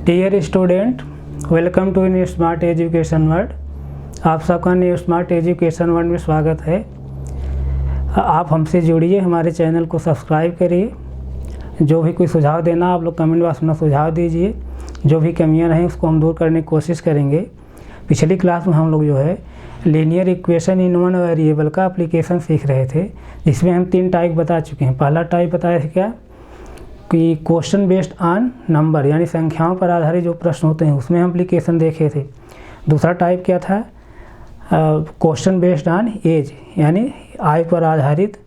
Dear student, welcome to new smart education world. आप सबका new smart education world में स्वागत है। आप हमसे जुड़िए, हमारे चैनल को सब्सक्राइब करिए। जो भी कोई सुझाव देना आप लोग कमेंट बॉक्स में सुझाव दीजिए। जो भी कमियां रहें उसको हम दूर करने की कोशिश करेंगे। पिछली क्लास में हम लोग जो है linear equation in one variable का एप्लीकेशन सीख रहे थे, जिसमें हम 3 टाइप बता चुके हैं। पहला टाइप बताया था क्या कि क्वेश्चन बेस्ड ऑन नंबर, यानी संख्याओं पर आधारित जो प्रश्न होते हैं उसमें हम एप्लीकेशन देखे थे। दूसरा टाइप क्या था, क्वेश्चन बेस्ड ऑन एज, यानी आयु पर आधारित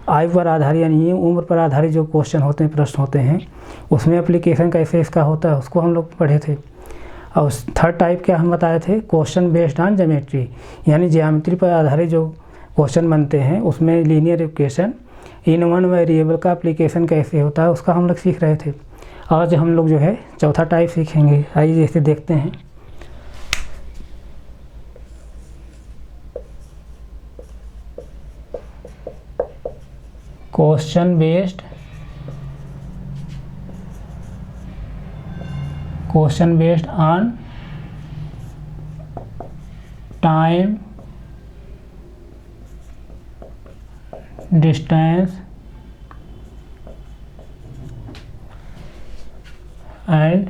यानी उम्र पर आधारित जो क्वेश्चन होते हैं, प्रश्न होते हैं, उसमें एप्लीकेशन कैसे इसका होता है उसको हम लोग पढ़े थे। और थर्ड टाइप क्या हम बताए थे, क्वेश्चन बेस्ड ऑन ज्योमेट्री, यानी ज्यामिति पर आधारित जो क्वेश्चन बनते हैं उसमें linear equation in one variable का एप्लीकेशन कैसे होता है उसका हम लोग सीख रहे थे। आज हम लोग जो है चौथा टाइप सीखेंगे। आइए जैसे देखते हैं। Question based on time, distance and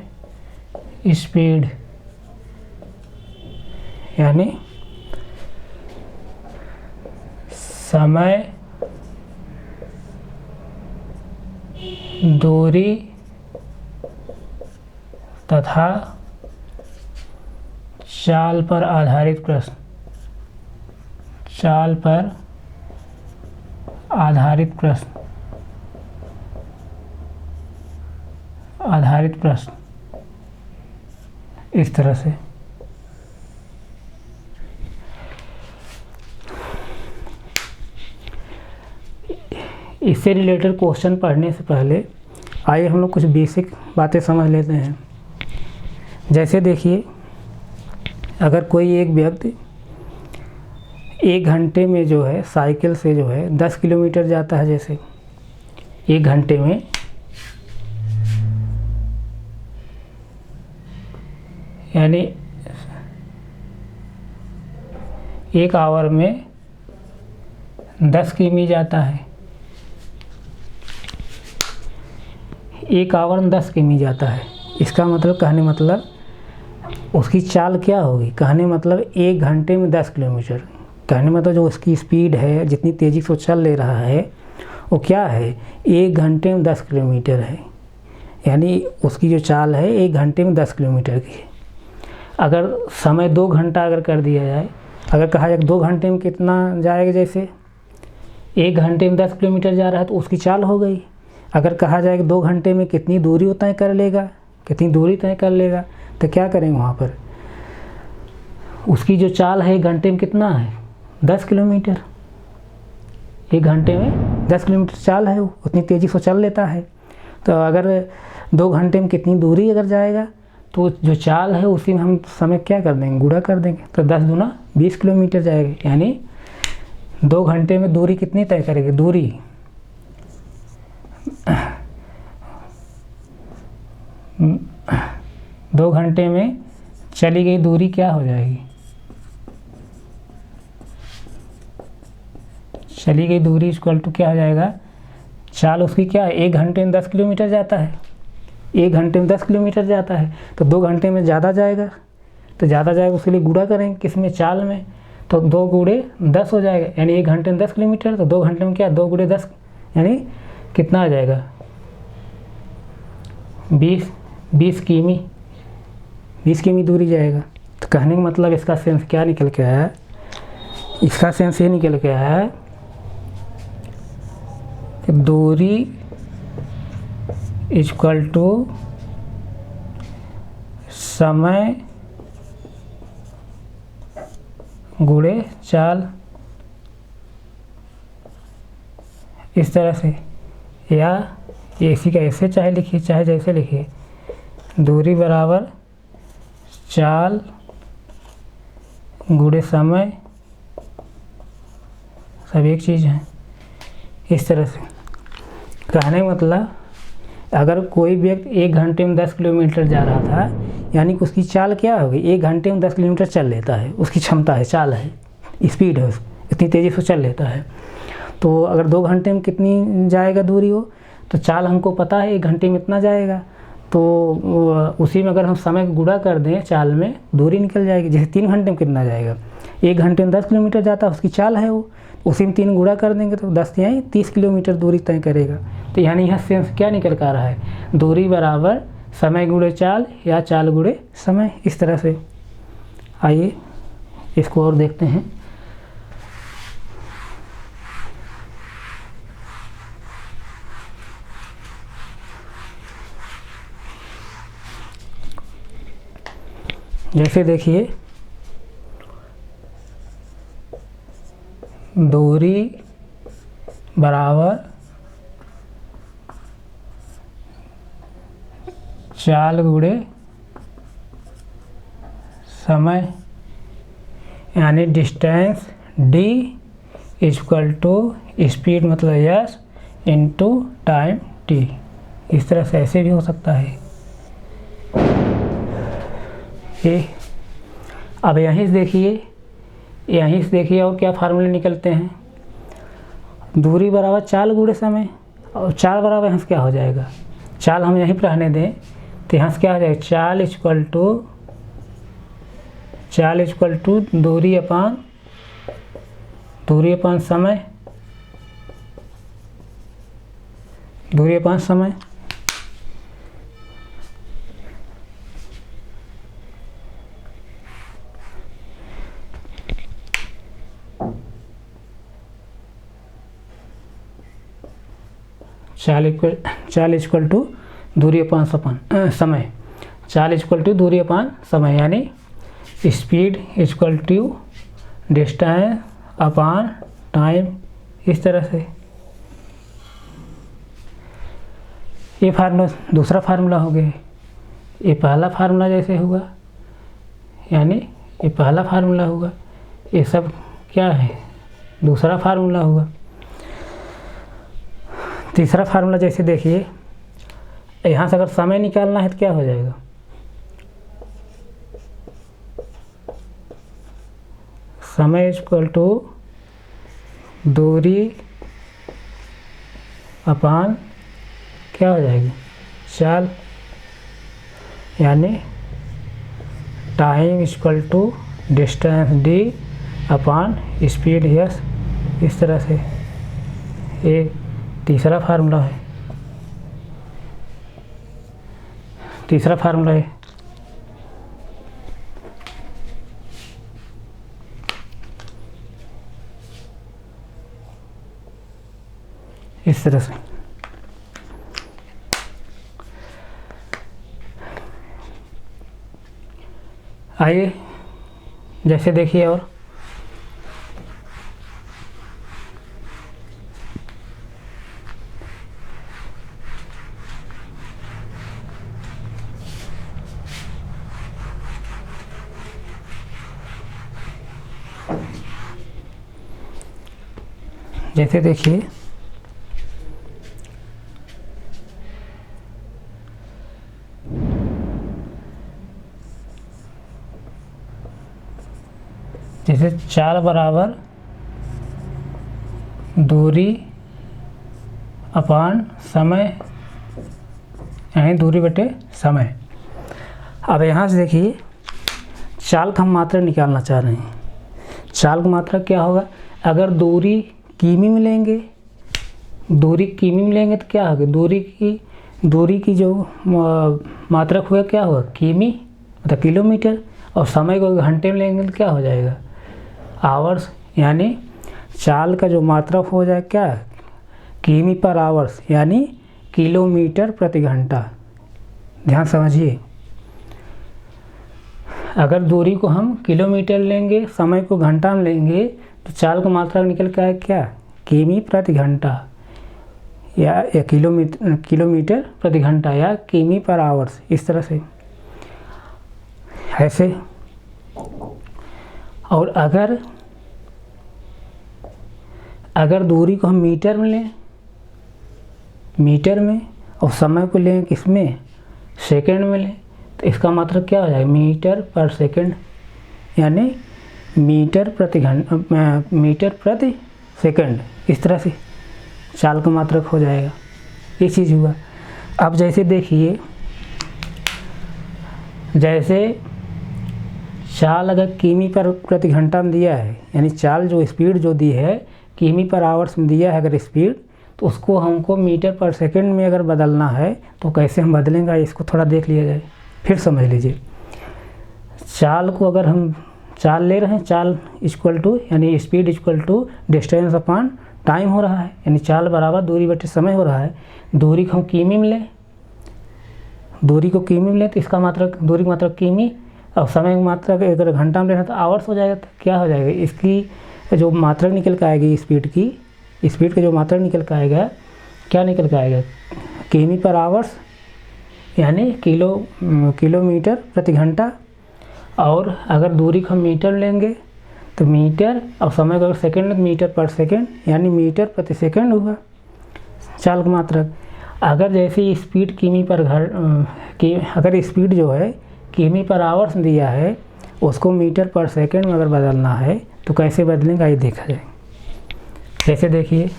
speed, यानी समय, दूरी तथा चाल पर आधारित प्रश्न। इस तरह से। इससे रिलेटेड क्वेश्चन पढ़ने से पहले आइए हम लोग कुछ बेसिक बातें समझ लेते हैं। जैसे देखिए, अगर कोई एक व्यक्ति 1 घंटे में जो है साइकिल से जो है 10 किलोमीटर जाता है, जैसे 1 घंटे में, यानी 1 आवर में 10 किमी जाता है। 1 आवर में 10 किमी जाता है। इसका मतलब, कहने मतलब उसकी चाल क्या होगी, कहने मतलब 1 घंटे में 10 किलोमीटर। कहने मतलब जो उसकी स्पीड है, जितनी तेज़ी से वो चल ले रहा है, वो क्या है, 1 घंटे में 10 किलोमीटर है। यानी उसकी जो चाल है 1 घंटे में 10 किलोमीटर की है। अगर समय 2 घंटा अगर कर दिया जाए, अगर कहा जाए 2 घंटे में कितना जाएगा, जैसे 1 घंटे में 10 किलोमीटर जा रहा है तो उसकी चाल हो गई। अगर कहा जाए कि 2 घंटे में कितनी दूरी तय कर लेगा, तो क्या करेंगे वहाँ पर, उसकी जो चाल है 1 घंटे में कितना है, 10 किलोमीटर। 1 घंटे में 10 किलोमीटर चाल है, वो उतनी तेज़ी से चल लेता है। तो अगर 2 घंटे में कितनी दूरी अगर जाएगा तो जो चाल है उसी में हम समय क्या कर देंगे, गुणा कर देंगे, तो 10 दूना 20 किलोमीटर जाएगी। यानी 2 घंटे में दूरी कितनी तय करेगी, दूरी 2 घंटे में चली गई दूरी क्या हो जाएगी, चली गई दूरी इक्वल टू क्या हो जाएगा, चाल उसकी क्या है, 1 घंटे में 10 किलोमीटर जाता है। 1 घंटे में 10 किलोमीटर जाता है तो 2 घंटे में ज़्यादा जाएगा, उसके लिए गुणा करेंगे किसमें, चाल में। तो 2 गुणे 10 हो जाएगा, यानी 1 घंटे में 10 किलोमीटर, तो 2 घंटे में क्या, 2 गुणे 10, यानी कितना आ जाएगा, 20 किमी दूरी जाएगा। तो कहने का मतलब इसका सेंस क्या निकल के आया है, इसका सेंस ये निकल के आया है कि दूरी इक्वल टू समय गुणे चाल, इस तरह से। या इसी का ऐसे चाहे लिखिए चाहे जैसे लिखिए, दूरी बराबर चाल गुणे समय, सब एक चीज़ है। इस तरह से कहने का मतलब अगर कोई व्यक्ति 1 घंटे में 10 किलोमीटर जा रहा था, यानी कि उसकी चाल क्या होगी, 1 घंटे में 10 किलोमीटर चल लेता है, उसकी क्षमता है, चाल है, स्पीड है, इतनी तेज़ी से चल लेता है। तो अगर 2 घंटे में कितनी जाएगा दूरी हो, तो चाल हमको पता है 1 घंटे में इतना जाएगा, तो उसी में अगर हम समय को गुणा कर दें चाल में, दूरी निकल जाएगी। जैसे 3 घंटे में कितना जाएगा, 1 घंटे में 10 किलोमीटर जाता है, उसकी चाल है वो, उसी में 3 गुणा कर देंगे तो 10 यानी 30 किलोमीटर दूरी तय करेगा। तो यानी यहाँ से क्या निकल कर आ रहा है, दूरी बराबर समय गुणे चाल या चाल गुणे समय, इस तरह से। आइए इसको और देखते हैं। जैसे देखिए, दूरी बराबर चाल गुणे समय, यानी distance d equal to speed मतलब s इंटू टाइम t। इस तरह से ऐसे भी हो सकता है ये। अब यहीं से देखिए और क्या फार्मूले निकलते हैं, दूरी बराबर चाल गुणे समय, और चाल बराबर यहाँ से क्या हो जाएगा, चाल हम यहीं पर रहने दें तो यहाँ से क्या हो जाएगा, चाल इक्वल टू दूरी अपान समय, दूरी अपान समय। चाल इक्वल टू दूरी अपान समय, चाल इक्वल टू दूरी अपान समय, यानी speed equal to distance upon time, इस तरह से। ये फार्मूला दूसरा फार्मूला हो गया। ये पहला फार्मूला जैसे हुआ, यानी ये पहला फार्मूला हुआ, ये सब क्या है, दूसरा फार्मूला हुआ। तीसरा फार्मूला जैसे देखिए, यहाँ से अगर समय निकालना है तो क्या हो जाएगा, समय इक्वल टू दूरी अपान क्या हो जाएगी, चाल, यानी time equal to distance d upon speed s, इस तरह से। ये तीसरा फार्मूला है, तीसरा फार्मूला है। इस तरह से। आइए जैसे देखिए और जैसे देखिए, जैसे चाल बराबर दूरी अपान समय, यानी दूरी बटे समय। अब यहाँ से देखिए, चाल का हम मात्रा निकालना चाह रहे हैं। चाल का मात्रा क्या होगा, अगर दूरी किमी में लेंगे, तो क्या होगा, दूरी की जो मात्रक हुआ क्या होगा, किमी मतलब किलोमीटर, और समय को घंटे में लेंगे तो क्या हो जाएगा, आवर्स, यानी चाल का जो मात्रक हो जाए क्या, किमी पर आवर्स, यानी किलोमीटर प्रति घंटा। ध्यान समझिए, अगर दूरी को हम किलोमीटर लेंगे, समय को घंटा में लेंगे, तो चाल का मात्रा निकल के आए क्या, किमी प्रति घंटा या किलोमीटर प्रति घंटा या किमी पर आवर्स, इस तरह से ऐसे। और अगर दूरी को हम मीटर में लें, और समय को लें किसमें, सेकंड में लें, तो इसका मतलब क्या हो जाएगा, मीटर पर सेकंड, यानी मीटर प्रति सेकंड। इस तरह से चाल का मात्रक हो जाएगा, ये चीज़ हुआ। अब जैसे देखिए, जैसे चाल अगर किमी पर प्रति घंटा में दिया है, यानी चाल जो स्पीड जो दी है किमी पर आवर्स में दिया है अगर स्पीड, तो उसको हमको मीटर पर सेकंड में अगर बदलना है तो कैसे हम बदलेंगे, इसको थोड़ा देख लिया जाए, फिर समझ लीजिए। चाल को अगर हम चाल ले रहे हैं, चाल इक्वल टू यानी speed equal to distance upon time हो रहा है, यानी चाल बराबर दूरी बटे समय हो रहा है। दूरी को हम किमी में लें, दूरी को किमी में लें तो इसका मात्रक, दूरी का मात्रक किमी, और समय की मात्रक अगर घंटा में लेना तो आवर्स हो जाएगा। तो क्या हो जाएगा, इसकी जो मात्रक निकल के आएगी स्पीड की, स्पीड का जो मात्रक निकल के आएगा, क्या निकल के आएगा, किमी पर आवर्स, यानी किलोमीटर प्रति घंटा। और अगर दूरी को हम मीटर लेंगे तो मीटर, और समय को अगर सेकंड मीटर पर सेकंड, यानी मीटर प्रति सेकंड हुआ चाल का मात्रक। अगर जैसे स्पीड किमी पर अगर स्पीड जो है किमी पर आवर्स दिया है, उसको मीटर पर सेकंड में अगर बदलना है तो कैसे बदलेंगे, ये देखा जाए। जैसे देखिए,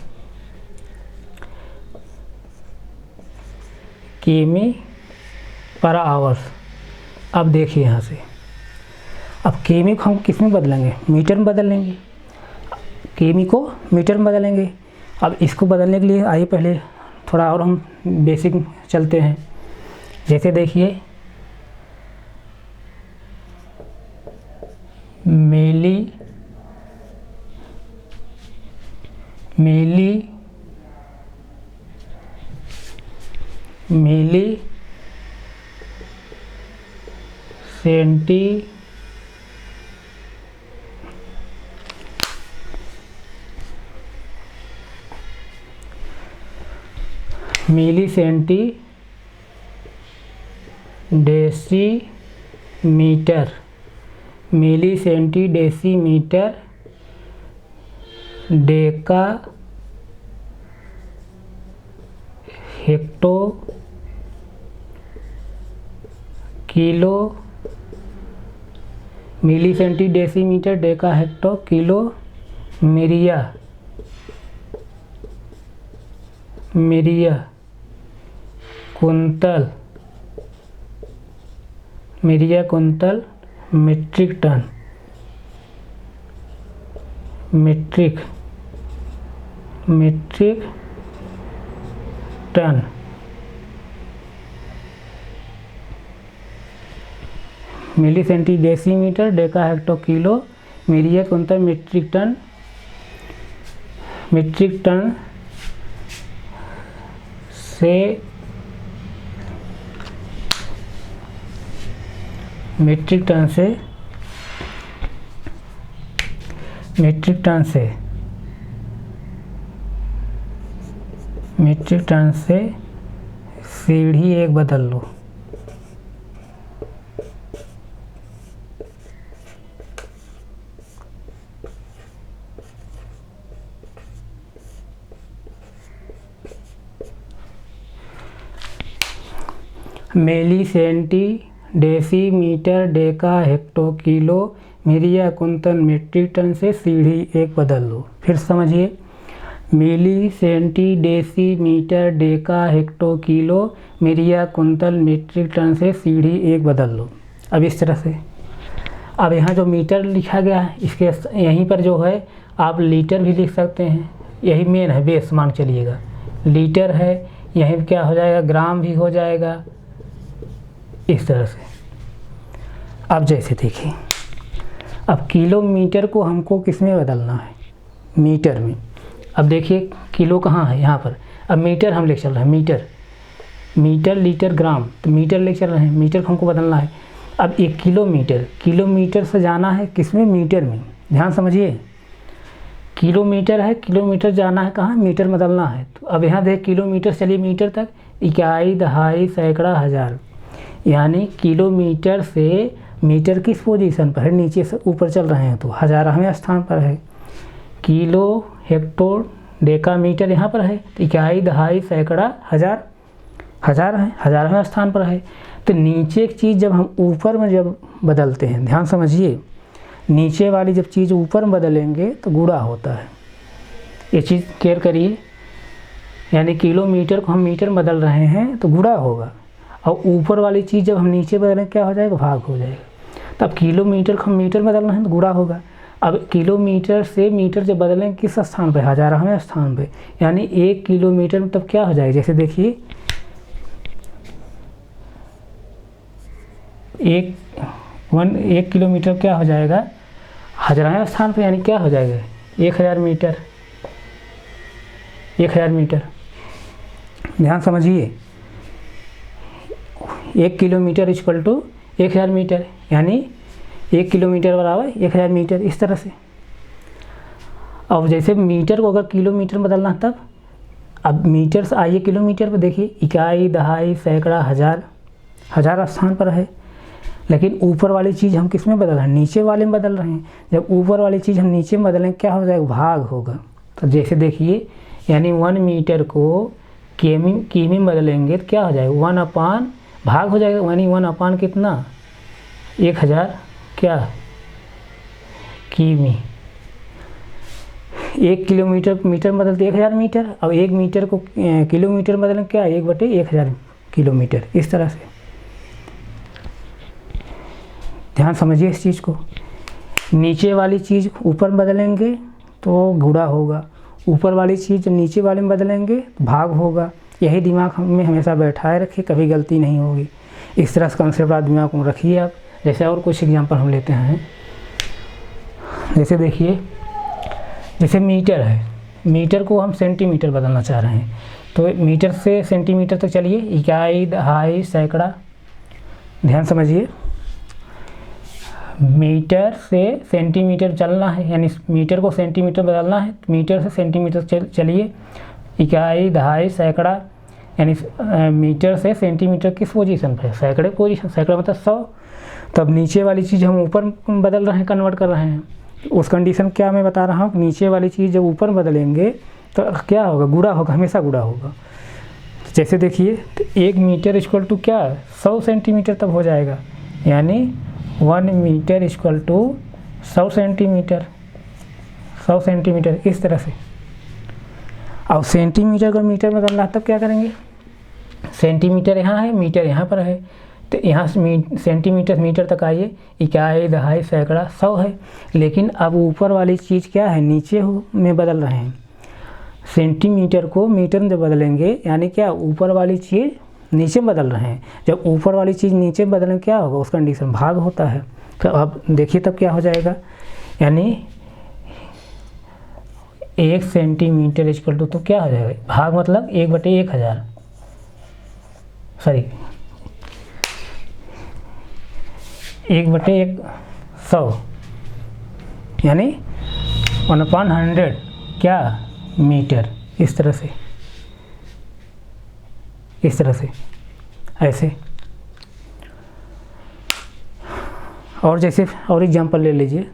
किमी पर आवर्स, अब देखिए यहाँ से, अब किमी को हम किस में बदलेंगे, मीटर में बदल लेंगे, किमी को मीटर में बदलेंगे। अब इसको बदलने के लिए आइए पहले थोड़ा और हम बेसिक चलते हैं। जैसे देखिए, milli centi decimetre, milli centi decimetre, deca hecto kilo, milli centi decimetre, deca hecto kilo, myria कुंतल, metric ton, metric ton, milli centi decimetre, deca hecto kilo, myria कुंतल, मीट्रिक टन से मीट्रिक टन से सीढ़ी एक बदल लो। Milli centi decimetre, deca hecto kilo, myria कुंतल, metric ton से सीढ़ी एक बदल लो। फिर समझिए, milli centi decimetre, deca hecto kilo, myria कुंतल, मीट्रिक टन से सीढ़ी एक बदल लो। अब इस तरह से, अब यहाँ जो मीटर लिखा गया है, इसके यहीं पर जो है आप लीटर भी लिख सकते हैं, यही मेन है, बेस मान चलिएगा। लीटर है, यहीं क्या हो जाएगा, ग्राम भी हो जाएगा, इस तरह से। अब जैसे देखिए, अब किलोमीटर को हमको किस में बदलना है, मीटर में। अब देखिए किलो कहाँ है, यहाँ पर। अब मीटर हम ले चल रहे हैं, मीटर लीटर ग्राम, तो मीटर ले चल रहे हैं, मीटर को हमको बदलना है। अब एक किलोमीटर से जाना है किस में, मीटर में। ध्यान समझिए, किलोमीटर है, किलोमीटर जाना है कहाँ, मीटर बदलना है। तो अब यहाँ देख, किलोमीटर चलिए मीटर तक, इकाई, दहाई, सैकड़ा, हजार, यानी किलोमीटर से मीटर किस पोजीशन पर है, नीचे से ऊपर चल रहे हैं तो 1000वें स्थान पर है। किलो हेक्टो डेका मीटर यहाँ पर है, तो इकाई, दहाई, सैकड़ा, हजार, 1000 है, 1000वें स्थान पर है। तो नीचे एक चीज़ जब हम ऊपर में जब बदलते हैं, ध्यान समझिए, नीचे वाली जब चीज़ ऊपर में बदलेंगे तो गुणा होता है। ये चीज़ केयर करिए, यानी किलोमीटर को हम मीटर में बदल रहे हैं तो गुणा होगा, और ऊपर वाली चीज़ जब हम नीचे बदलें क्या हो जाएगा, भाग हो जाएगा। तब किलोमीटर को हम मीटर में बदल रहे हैं तो गुणा होगा। अब किलोमीटर से मीटर जब बदलें किस स्थान पे, 1000वें स्थान पे, यानी 1 किलोमीटर में तब क्या हो जाएगा, जैसे देखिए 1 किलोमीटर क्या हो जाएगा 1000वें स्थान पे, यानी क्या हो जाएगा 1000 मीटर। 1000 मीटर, ध्यान समझिए, 1 किलोमीटर इक्वल टू 1000 मीटर, यानी 1 किलोमीटर बराबर 1000 मीटर, इस तरह से। अब जैसे मीटर को अगर किलोमीटर में बदलना तब, अब मीटर से आइए किलोमीटर पर, देखिए इकाई, दहाई, सैकड़ा, हज़ार, 1000 स्थान पर है, लेकिन ऊपर वाली चीज़ हम किस में बदल रहे हैं, नीचे वाले में बदल रहे हैं। जब ऊपर वाली चीज़ हम नीचे में बदलें क्या हो जाएगा, भाग होगा। तो जैसे देखिए, यानी 1 मीटर को किमी में बदलेंगे तो क्या हो जाएगा, 1 अपान भाग हो जाएगा, यानी 1 अपान कितना 1000 क्या किमी। 1 किलोमीटर मीटर में बदलते 1000 मीटर, अब 1 मीटर को किलोमीटर में बदलें क्या 1/1000 किलोमीटर, इस तरह से। ध्यान समझिए इस चीज़ को, नीचे वाली चीज़ ऊपर बदलेंगे तो गुणा होगा, ऊपर वाली चीज़ नीचे वाले में बदलेंगे तो भाग होगा। यही दिमाग में हमेशा बैठाए रखिए, कभी गलती नहीं होगी। इस तरह से कंसेप्ट आप दिमाग में रखिए आप। जैसे और कुछ एग्जांपल हम लेते हैं, जैसे देखिए, जैसे मीटर है, मीटर को हम सेंटीमीटर बदलना चाह रहे हैं, तो मीटर से सेंटीमीटर तक चलिए, इकाई, दहाई, सैकड़ा, ध्यान समझिए, मीटर से सेंटीमीटर चलना है, यानी मीटर को सेंटीमीटर बदलना है, मीटर से सेंटीमीटर चलिए, इकाई, दहाई, सैकड़ा, यानी मीटर से सेंटीमीटर किस पोजीशन पे, सैकड़े पोजीशन, सैकड़ा मतलब 100। तब नीचे वाली चीज़ हम ऊपर बदल रहे हैं, कन्वर्ट कर रहे हैं, उस कंडीशन क्या मैं बता रहा हूँ, नीचे वाली चीज़ जब ऊपर बदलेंगे तो क्या होगा, गुणा होगा, हमेशा गुणा होगा। जैसे देखिए, तो 1 मीटर इक्वल टू क्या 100 सेंटीमीटर तब हो जाएगा, यानी 1 metre equal to 100 centimetre, 100 centimetre, इस तरह से। अब सेंटीमीटर को मीटर में बदलना तब क्या करेंगे, सेंटीमीटर यहाँ है, मीटर यहाँ पर है, तो यहाँ से सेंटीमीटर मीटर तक आइए, इकाई, दहाई, सैकड़ा, 100 है, लेकिन अब ऊपर वाली चीज़ क्या है, नीचे में बदल रहे हैं। सेंटीमीटर को मीटर में जब बदलेंगे, यानी क्या ऊपर वाली चीज़ नीचे बदल रहे हैं, जब ऊपर वाली चीज़ नीचे बदलें क्या होगा, उस कंडीशन भाग होता है। तो अब देखिए तब क्या हो जाएगा, यानी 1 सेंटीमीटर इक्वल टू, तो क्या हो जाएगा, भाग मतलब 1/1000, सॉरी 1/100, यानी 1/100 क्या मीटर, इस तरह से, इस तरह से, ऐसे। और जैसे और एग्जांपल ले लीजिए,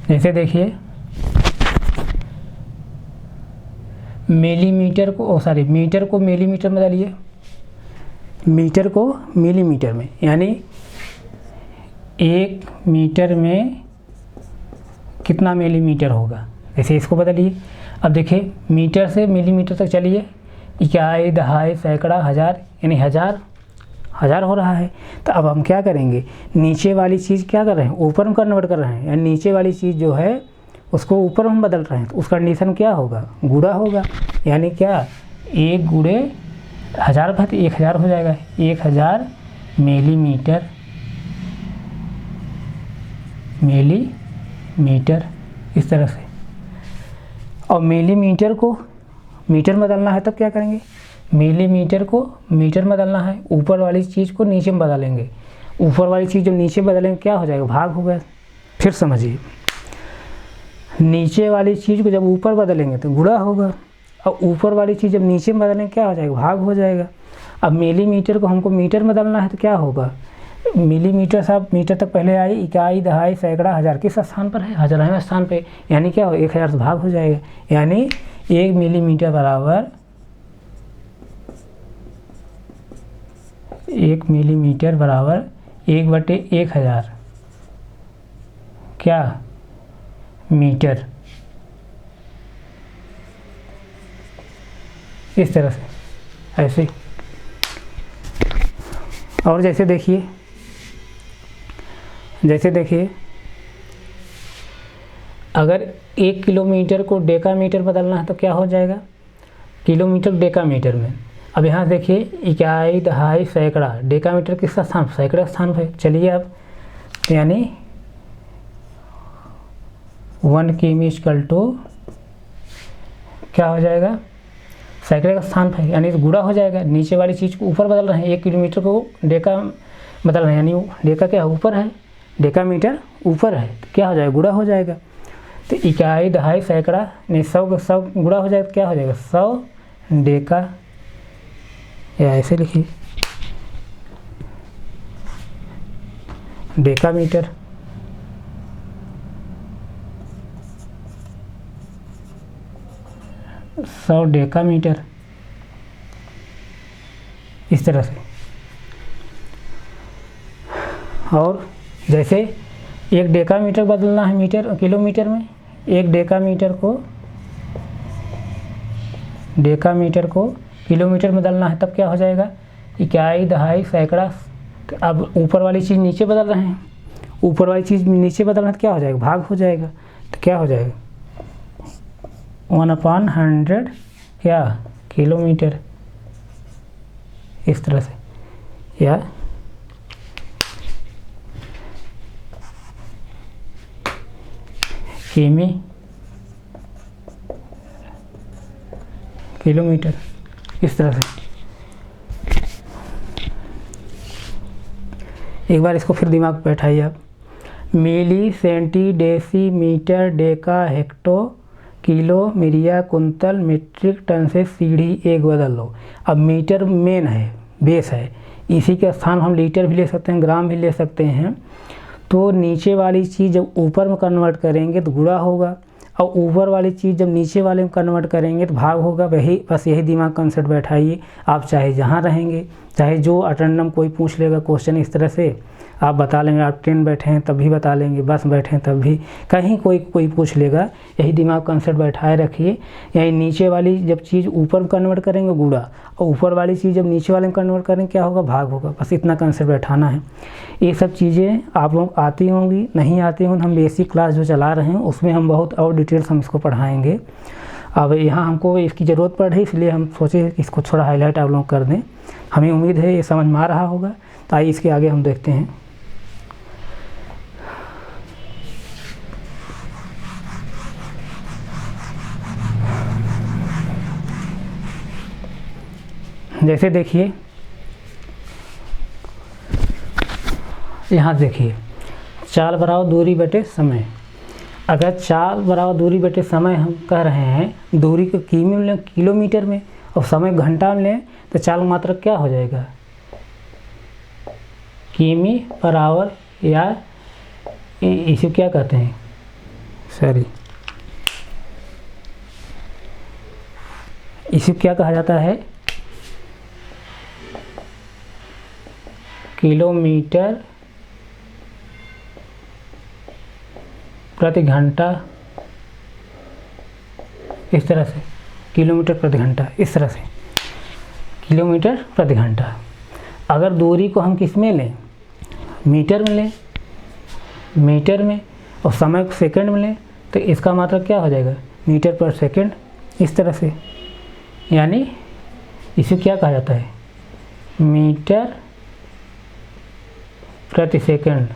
जैसे देखिए, मिलीमीटर को मीटर को मिलीमीटर में डालिए, मीटर को मिलीमीटर में, यानी 1 मीटर में कितना मिलीमीटर होगा, ऐसे इसको बदलिए। अब देखिए, मीटर से मिलीमीटर तक चलिए, इकाई, दहाई, सैकड़ा, हज़ार, यानी हज़ार हो रहा है। तो अब हम क्या करेंगे, नीचे वाली चीज़ क्या कर रहे हैं, ऊपर में कन्वर्ट कर रहे हैं, यानी नीचे वाली चीज़ जो है उसको ऊपर हम बदल रहे हैं, तो उस कंडीशन क्या होगा, गुणा होगा, यानी क्या 1 गुणे 1000 का, तो 1000 हो जाएगा, 1000 मिलीमीटर, इस तरह से। और मिलीमीटर को मीटर में बदलना है तब क्या करेंगे, मिलीमीटर को मीटर में बदलना है, ऊपर वाली चीज़ को नीचे में बदलेंगे, ऊपर वाली चीज़ जब नीचे बदलेंगे क्या हो जाएगा, भाग होगा। फिर समझिए, नीचे वाली चीज़ को जब ऊपर बदलेंगे तो गुणा होगा, और ऊपर वाली चीज़ जब नीचे में बदलें क्या हो जाएगा, भाग हो जाएगा। अब मिलीमीटर को हमको मीटर में बदलना है तो क्या होगा, मिलीमीटर साहब मीटर तक पहले आई, इकाई, दहाई, सैकड़ा, हज़ार किस स्थान पर है, हज़ारवें स्थान पे, यानी क्या हो 1000 से भाग हो जाएगा। यानी 1 मिलीमीटर बराबर 1 मिलीमीटर बराबर 1/1000 क्या मीटर। इस तरह से ऐसे। और जैसे देखिए अगर 1 किलोमीटर को डेकामीटर बदलना है तो क्या हो जाएगा, किलोमीटर डेकामीटर में। अब यहाँ देखिए इकाई, दहाई, सैकड़ा, डेकामीटर किस स्थान, सैकड़ा स्थान पे। चलिए अब यानी 1 किमी = क्या हो जाएगा, सैकड़े का स्थान पे, यानी गुणा हो जाएगा। नीचे वाली चीज़ को ऊपर बदल रहे हैं, 1 किलोमीटर को डेका बदल रहे हैं, यानी डेका क्या ऊपर है, डेकामीटर ऊपर है तो क्या हो जाएगा, गुणा हो जाएगा। तो इकाई, दहाई, सैकड़ा नहीं 100 गुणा हो जाएगा तो क्या हो जाएगा 100 डेका, या ऐसे लिखिए डेकामीटर। सौ डेकामीटर, इस तरह से। और जैसे 1 डेकामीटर बदलना है मीटर किलोमीटर में, 1 डेकामीटर को किलोमीटर में बदलना है तब क्या हो जाएगा, इकाई, दहाई, सैकड़ा। अब ऊपर वाली चीज़ नीचे बदल रहे हैं, ऊपर वाली चीज़ नीचे बदलना है तो क्या हो जाएगा, भाग हो जाएगा। तो क्या हो जाएगा 1/100 क्या किलोमीटर, इस तरह से। या किमी किलोमीटर, इस तरह से। एक बार इसको फिर दिमाग पे बैठाइए आप, milli, centi, deci, metre, deca, hecto, kilo, myria, कुंतल, मीट्रिक टन से सीढ़ी 1 बदल लो। अब मीटर मेन है, बेस है, इसी के स्थान हम लीटर भी ले सकते हैं, ग्राम भी ले सकते हैं। तो नीचे वाली चीज़ जब ऊपर में कन्वर्ट करेंगे तो गुणा होगा, और ऊपर वाली चीज़ जब नीचे वाले में कन्वर्ट करेंगे तो भाग होगा। बस यही दिमाग कंसेप्ट बैठाइए। आप चाहे जहाँ रहेंगे, चाहे जो अटेंडम कोई पूछ लेगा क्वेश्चन इस तरह से आप बता लेंगे, आप ट्रेन बैठे हैं तब भी बता लेंगे, बस बैठे हैं तब भी, कहीं कोई पूछ लेगा। यही दिमाग कंसेप्ट बैठाए रखिए। यही नीचे वाली जब चीज़ ऊपर कन्वर्ट करेंगे गुणा, और ऊपर वाली चीज़ जब नीचे वाले में कन्वर्ट करेंगे क्या होगा, भाग होगा। बस इतना कंसेप्ट बैठाना है। ये सब चीज़ें आप लोग आती होंगी, नहीं आती होंगी, हम बेसिक क्लास जो चला रहे हैं उसमें हम बहुत और डिटेल्स हम इसको पढ़ाएँगे। अब यहाँ हमको इसकी ज़रूरत पड़ रही, इसलिए हम सोचे कि इसको थोड़ा हाईलाइट आप लोग कर दें। हमें उम्मीद है ये समझ में आ रहा होगा। तो आइए इसके आगे हम देखते हैं। जैसे देखिए यहाँ देखिए चाल बराबर दूरी बटे समय। अगर चाल बराबर दूरी बटे समय हम कह रहे हैं, दूरी को किमी में लें, किलोमीटर में, और समय घंटा में लें, तो चाल मात्रक क्या हो जाएगा, किमी बराबर, या इसे क्या कहते हैं, सॉरी, इसे क्या कहा जाता है, किलोमीटर प्रति घंटा, इस तरह से, किलोमीटर प्रति घंटा, इस तरह से, किलोमीटर प्रति घंटा। अगर दूरी को हम किस में लें, मीटर में लें, मीटर में, और समय को सेकंड में लें, तो इसका मात्रक क्या हो जाएगा, मीटर पर सेकंड, इस तरह से। यानी इसे क्या कहा जाता है, मीटर प्रति सेकंड।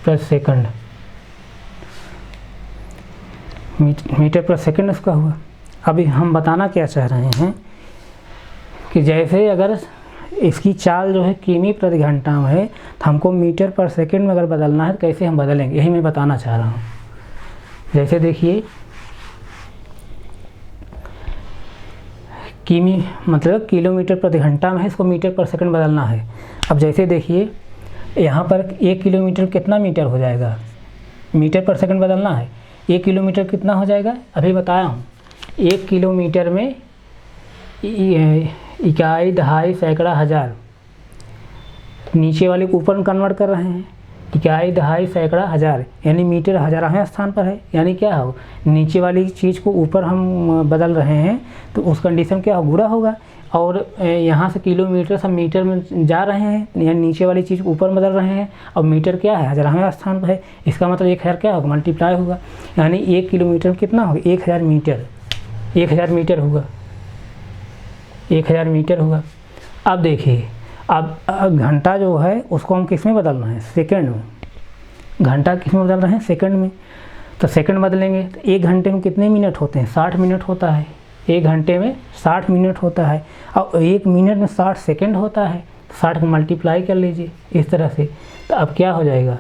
प्रति सेकंड, मीटर पर सेकंड उसका हुआ। अभी हम बताना क्या चाह रहे हैं कि जैसे अगर इसकी चाल जो है किमी प्रति घंटा में है, तो हमको मीटर पर सेकंड में अगर बदलना है तो कैसे हम बदलेंगे, यही मैं बताना चाह रहा हूँ। जैसे देखिए किमी मतलब किलोमीटर प्रति घंटा में है, इसको मीटर पर सेकंड बदलना है। अब जैसे देखिए यहाँ पर 1 किलोमीटर कितना मीटर हो जाएगा, मीटर पर सेकंड बदलना है। 1 किलोमीटर कितना हो जाएगा, अभी बताया हूँ। 1 किलोमीटर में इकाई, दहाई, सैकड़ा, हज़ार, नीचे वाले को ऊपर में कन्वर्ट कर रहे हैं। इकाई, दहाई, सैकड़ा, हज़ार, यानी मीटर 1000वें स्थान पर है। यानी क्या हो, नीचे वाली चीज़ को ऊपर हम बदल रहे हैं तो उस कंडीशन क्या हो, गुणा होगा। और यहाँ से किलोमीटर से मीटर में जा रहे हैं, यानी नीचे वाली चीज़ ऊपर बदल रहे हैं, और मीटर क्या है, 1000वें स्थान पर है। इसका मतलब 1000 क्या होगा, मल्टीप्लाई होगा। यानी 1 किलोमीटर में कितना होगा, 1000 मीटर, 1000 मीटर होगा, 1000 मीटर होगा। अब देखिए अब घंटा जो है उसको हम किस में बदलना है, सेकंड में। घंटा किस में बदल रहे हैं, सेकंड में। तो सेकंड बदलेंगे तो 1 घंटे में कितने मिनट होते हैं, 60 मिनट होता है। 1 घंटे में 60 मिनट होता है, और 1 मिनट में 60 सेकंड होता है। 60 को मल्टीप्लाई कर लीजिए इस तरह से, तो अब क्या हो जाएगा,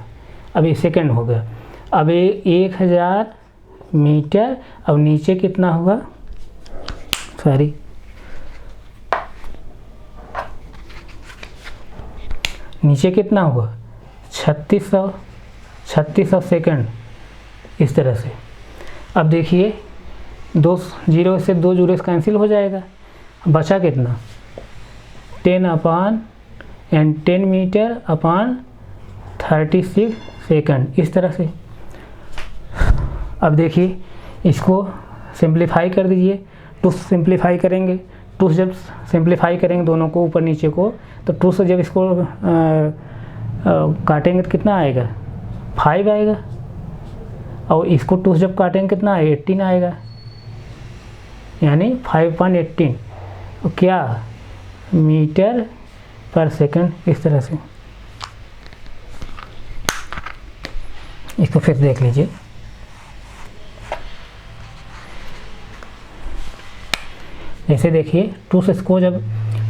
अब ये सेकंड हो गया। अब ये 1000 मीटर, अब नीचे कितना हुआ, सॉरी नीचे कितना हुआ, 3600 सेकंड, इस तरह से। अब देखिए 2 जीरो से 2 जीरो कैंसिल हो जाएगा, बचा कितना, 10 मीटर अपान 36 सेकंड, इस तरह से। अब देखिए इसको सिंप्लीफाई कर दीजिए, 2 सिंप्लीफाई करेंगे, 2 जब सिंप्लीफाई करेंगे दोनों को, ऊपर नीचे को, तो 2 से जब इसको काटेंगे तो कितना आएगा, 5 आएगा। और इसको 2 से जब काटेंगे कितना आएगा, 18 आएगा, यानी 5.18 क्या, मीटर पर सेकंड, इस तरह से। इसको फिर देख लीजिए, जैसे देखिए 2 से इसको जब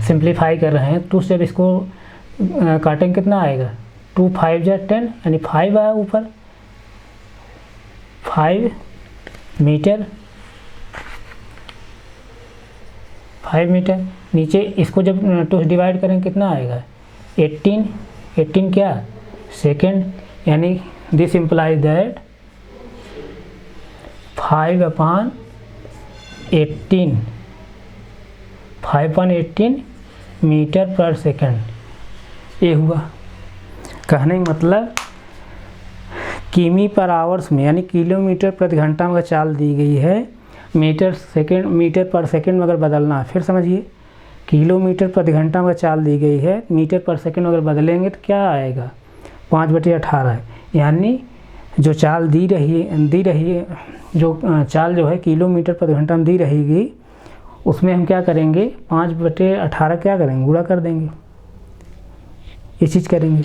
सिंप्लीफाई कर रहे हैं, 2 से जब इसको काटेंगे कितना आएगा, 2 5 जा 10, यानी 5 आया ऊपर, 5 मीटर, 5 मीटर। नीचे इसको जब 2 से डिवाइड करेंगे कितना आएगा, 18 क्या, सेकंड। यानी दिस इम्प्लाइज दैट 5/18 5.18 मीटर पर सेकंड, ये हुआ। कहने का मतलब किमी पर आवर्स में, यानी किलोमीटर प्रति घंटा में अगर चाल दी गई है, मीटर पर सेकंड में अगर बदलना है, फिर समझिए किलोमीटर प्रति घंटा में चाल दी गई है, मीटर पर सेकंड अगर बदलेंगे तो क्या आएगा, 5/18 है। यानी जो चाल दी रही है, जो चाल जो है किलोमीटर प्रति घंटा में दी रहेगी, उसमें हम क्या करेंगे, 5/18 क्या करेंगे, गुणा कर देंगे, ये चीज़ करेंगे।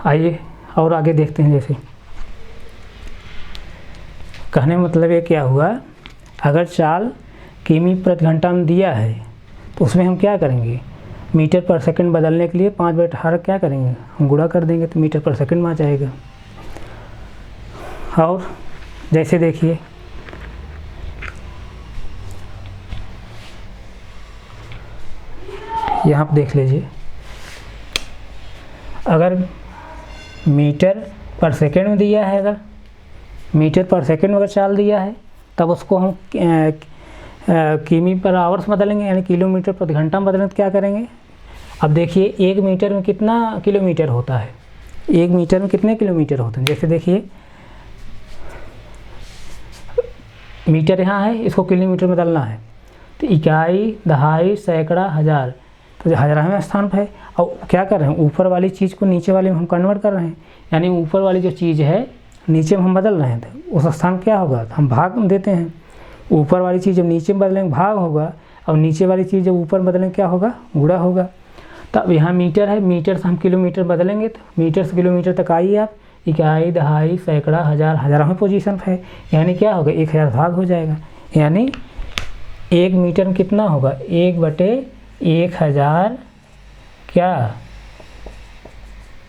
आइए और आगे देखते हैं। जैसे कहने का मतलब ये क्या हुआ, अगर चाल किमी प्रति घंटा में दिया है तो उसमें हम क्या करेंगे, मीटर पर सेकंड बदलने के लिए 5/18 क्या करेंगे, हम गुणा कर देंगे तो मीटर पर सेकंड में आ जाएगा। और जैसे देखिए यहाँ पर देख लीजिए, अगर मीटर पर सेकंड में दिया है, अगर मीटर पर सेकंड में अगर चाल दिया है, तब उसको हम किमी पर आवर्स बदलेंगे, यानी किलोमीटर प्रति घंटा में बदलेंगे तो क्या करेंगे। अब देखिए 1 मीटर में कितना किलोमीटर होता है, 1 मीटर में कितने किलोमीटर होते हैं। जैसे देखिए मीटर यहाँ है, इसको किलोमीटर में बदलना है, तो इकाई, दहाई, सैकड़ा, हज़ार, तो 1000वें स्थान पर है। और क्या कर रहे हैं, ऊपर वाली चीज़ को नीचे वाले में हम कन्वर्ट कर रहे हैं, यानी ऊपर वाली जो चीज़ है नीचे में हम बदल रहे हैं, तो उस स्थान क्या होगा, हम भाग देते हैं। ऊपर वाली चीज़ जब नीचे में बदलेंगे भाग होगा, और नीचे वाली चीज़ जब ऊपर बदलेंगे क्या होगा, गुणा होगा। तब यहाँ मीटर है, मीटर से हम किलोमीटर बदलेंगे, तो मीटर से किलोमीटर तक आइए आप, इकाई, दहाई, सैकड़ा, हज़ार, 1000वें पोजीशन पर है, यानी क्या होगा, 1000 भाग हो जाएगा। यानी 1 मीटर में कितना होगा, 1/1000 1000 क्या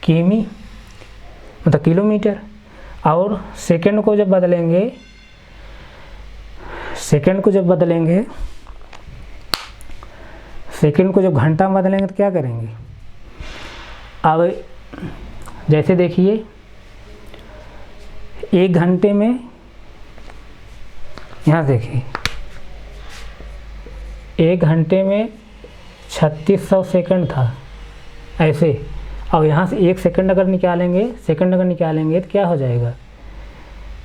किमी मतलब किलोमीटर। और सेकंड को जब बदलेंगे, सेकंड को जब घंटा में बदलेंगे तो क्या करेंगे। अब जैसे देखिए 1 घंटे में, यहाँ देखिए 1 घंटे में 3600 सेकंड था ऐसे। और यहाँ से 1 सेकंड अगर निकालेंगे, तो क्या हो जाएगा।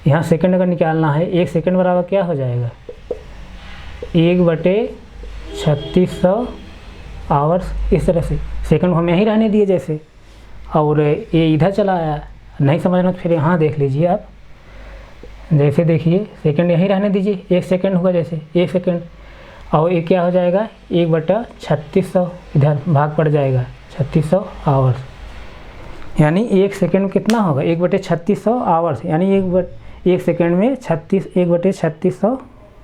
यहाँ सेकंड अगर निकालना है, 1 सेकंड बराबर क्या हो जाएगा 1/3600 आवर्स। इस तरह से सेकंड को हम यहीं रहने दिए जैसे, और ये इधर चला आया। नहीं समझना तो फिर यहाँ देख लीजिए आप। जैसे देखिए सेकंड यहीं रहने दीजिए, 1 सेकंड होगा जैसे 1 सेकंड, और ये क्या हो जाएगा 1/3600, इधर भाग पड़ जाएगा 3600 आवर्स। यानी 1 सेकंड में कितना होगा 1/3600 आवर्स, यानी 1 सेकंड में 1/3600